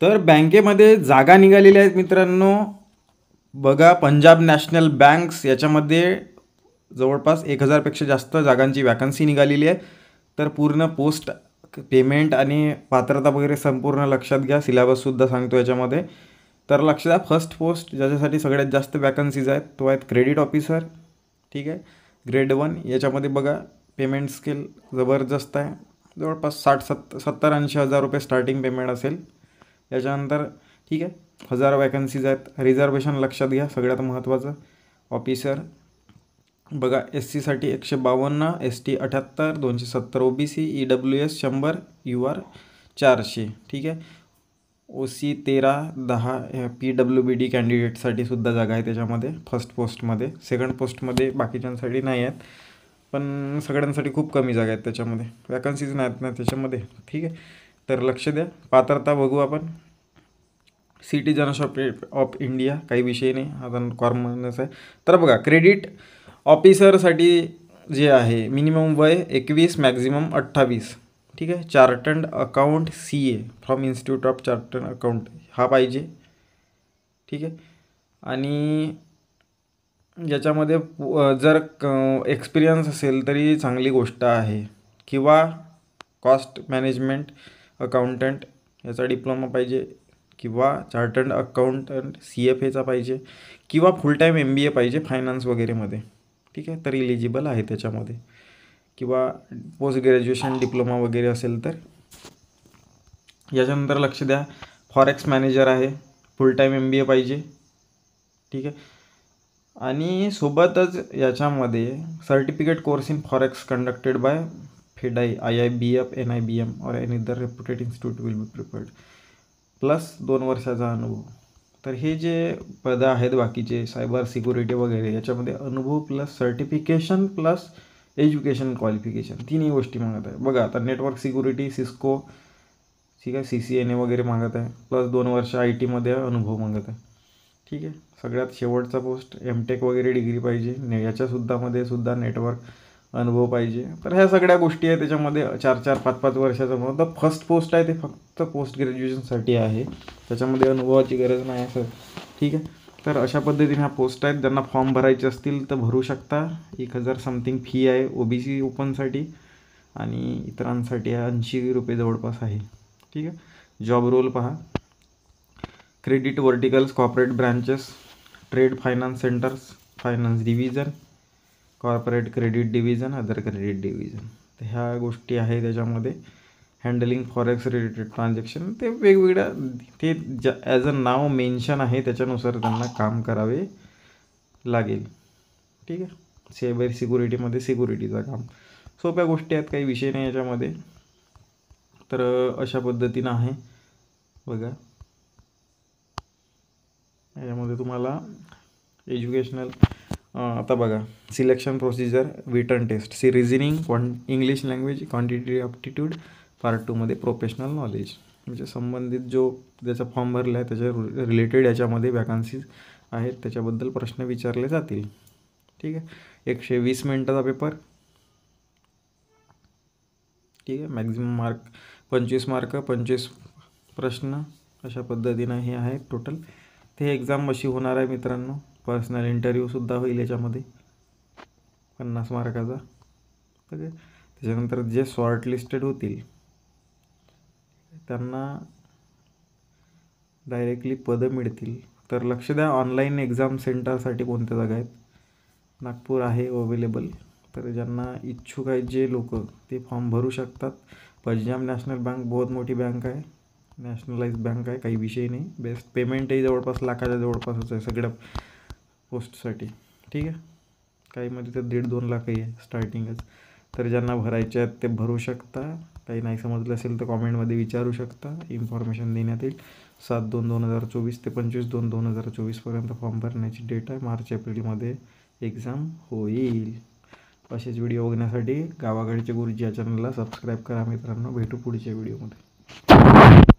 तर बँकेमध्ये जागा निघालेल्या आहेत मित्रांनो. बघा, पंजाब नॅशनल बँक्स याच्यामध्ये जवळपास 1000पेक्षा जास्त जागांची वॅकन्सी निघालेली आहे. तर पूर्ण पोस्ट, पेमेंट आणि पात्रता वगैरे संपूर्ण लक्षात घ्या. सिलेबससुद्धा सांगतो याच्यामध्ये. तर लक्षात द्या, फर्स्ट पोस्ट ज्याच्यासाठी सगळ्यात जास्त वॅकन्सीज आहेत तो आहेत क्रेडिट ऑफिसर. ठीक आहे, ग्रेड 1. याच्यामध्ये बघा, पेमेंट स्केल जबरदस्त आहे. जवळपास 70-80 हजार रुपये स्टार्टिंग पेमेंट असेल. याच्यानंतर ठीक आहे, 1000 वॅकन्सीज आहेत. रिझर्वेशन लक्षात घ्या, सगळ्यात महत्त्वाचं. ऑफिसर बघा, SC साठी 152, ST 78, 270 OBC, EWS 100, UR 400. ठीक आहे, OC 13-10 PWBD कॅन्डिडेटसाठी सुद्धा जागा आहे त्याच्यामध्ये फर्स्ट पोस्टमध्ये. सेकंड पोस्टमध्ये बाकीच्यांसाठी नाही आहेत, पण सगळ्यांसाठी खूप कमी जागा आहेत त्याच्यामध्ये, वॅकन्सीज नाहीत ना त्याच्यामध्ये. ठीक आहे, तर लक्ष द्या. पात्रता बघू आपण. सिटीजन ऑफ इंडिया, काही विषय नाही, आता कॉमनच आहे. तर बघा, क्रेडिट ऑफिसरसाठी जे आहे मिनिमम वय 21, मॅक्झिमम 28. ठीक आहे, chartered account CA from institute of chartered account हा पाहिजे. ठीक आहे, आणि याच्यामध्ये जर एक्सपिरियन्स असेल तरी चांगली गोष्ट आहे, किंवा कॉस्ट मॅनेजमेंट अकाउंटंट याचा डिप्लोमा पाहिजे, किंवा चार्टर्ड अकाउंटंट CFAचा पाहिजे, किंवा फुल टाईम MBA पाहिजे फायनान्स वगैरेमध्ये. ठीक आहे, तर इलिजिबल आहे त्याच्यामध्ये, किंवा पोस्ट ग्रॅज्युएशन डिप्लोमा वगैरे असेल तर. याच्यानंतर लक्ष द्या, फॉरेक्स मॅनेजर आहे, फुल टाईम MBA पाहिजे. ठीक आहे, आणि सोबतच याच्यामध्ये certificate course in forex conducted by FEDAI, IIBF, NIBM और any other reputed institute will be preferred, plus 2 वर्षाचा अनुभव. तर हे जे पदं आहेत बाकीचे, सायबर सिक्युरिटी वगैरे, याच्यामध्ये अनुभव plus certification plus education qualification, तिन्ही गोष्टी मागत आहे. बघा, आता नेटवर्क सिक्युरिटी सिस्को, ठीक आहे, CCNA वगैरे मागत आहे, प्लस 2 वर्ष IT मध्ये अनुभव मागत आहे. ठीक आहे, सगळ्यात शेवटचा पोस्ट MTech वगैरे डिग्री पाहिजे. याच्यामध्ये सुद्धा नेटवर्क अनुभव पाहिजे. तर ह्या सगळ्या गोष्टी आहेत त्याच्यामध्ये. 4-4, 5-5 वर्षाचा म्हणून तर फर्स्ट पोस्ट आहे ते फक्त पोस्ट ग्रॅज्युएशनसाठी आहे, त्याच्यामध्ये अनुभवाची गरज नाही आहे सर. ठीक आहे, तर अशा पद्धतीने ह्या पोस्ट आहेत. ज्यांना फॉर्म भरायचे असतील तर भरू शकता. 1000 समथिंग फी आहे OBC ओपनसाठी, आणि इतरांसाठी 80 रुपये जवळपास आहे. ठीक आहे, जॉब रोल पहा. Credit verticals, corporate branches, trade finance centres, finance division, corporate credit division, other credit division. तर ह्या गोष्टी आहे त्याच्यामध्ये. हँडलिंग फॉरेक्स रिलेटेड ट्रान्झॅक्शन, ते वेगवेगळ्या, ते ॲज अ नाव मेन्शन आहे त्याच्यानुसार त्यांना काम करावे लागेल. ठीक आहे, सायबर सिक्युरिटीमध्ये सिक्युरिटीचं काम, सोप्या गोष्टी आहेत, काही विषय नाही याच्यामध्ये. तर अशा पद्धतीनं आहे. बघा, याच्यामध्ये तुम्हाला एज्युकेशनल, आता बघा, selection procedure, written test, reasoning, English language, quantity aptitude, part 2मध्ये प्रोफेशनल नॉलेज, म्हणजे संबंधित जो ज्याचा फॉर्म भरला आहे त्याच्या रिलेटेड याच्यामध्ये वॅकन्सीज आहेत, त्याच्याबद्दल प्रश्न विचारले जातील. ठीक आहे, 120 मिनिटाचा पेपर. ठीक आहे, मॅक्झिमम मार्क 25 मार्क, 25 प्रश्न, अशा पद्धतीनं हे आहे टोटल. ते एक्झाम अशी होणार आहे मित्रांनो. पर्सनल इंटरव्ह्यूसुद्धा होईल याच्यामध्ये 50 मार्काचा. ओके, त्याच्यानंतर जे शॉर्टलिस्टेड होतील त्यांना डायरेक्टली पदं मिळतील. तर लक्ष द्या, ऑनलाईन एक्झाम सेंटरसाठी कोणत्या जागा आहेत. नागपूर आहे अवेलेबल. तर ज्यांना इच्छुक आहेत जे लोक, ते फॉर्म भरू शकतात. पंजाब नॅशनल बँक बहुत मोठी बँक आहे, नॅशनलाइज बँक आहे, काही विषय नाही. बेस्ट पेमेंटही जवळपास लाखाच्या जवळपासच आहे सगळ्या पोस्टसाठी. ठीक आहे, काहीमध्ये तर 1.5-2 लाखही आहे स्टार्टिंगच. तर ज्यांना भरायचे आहेत ते भरू शकता. काही नाही समजलं असेल तर कॉमेंटमध्ये विचारू शकता, इन्फॉर्मेशन देण्यात येईल. 7/2/2024 ते 25/2/2024पर्यंत फॉर्म भरण्याची डेट आहे. मार्च-एप्रिलमध्ये एक्झाम होईल. असेच व्हिडिओ बघण्यासाठी गावाकडचे गुरुजी या चॅनलला सबस्क्राईब करा मित्रांनो. भेटू पुढच्या व्हिडिओमध्ये.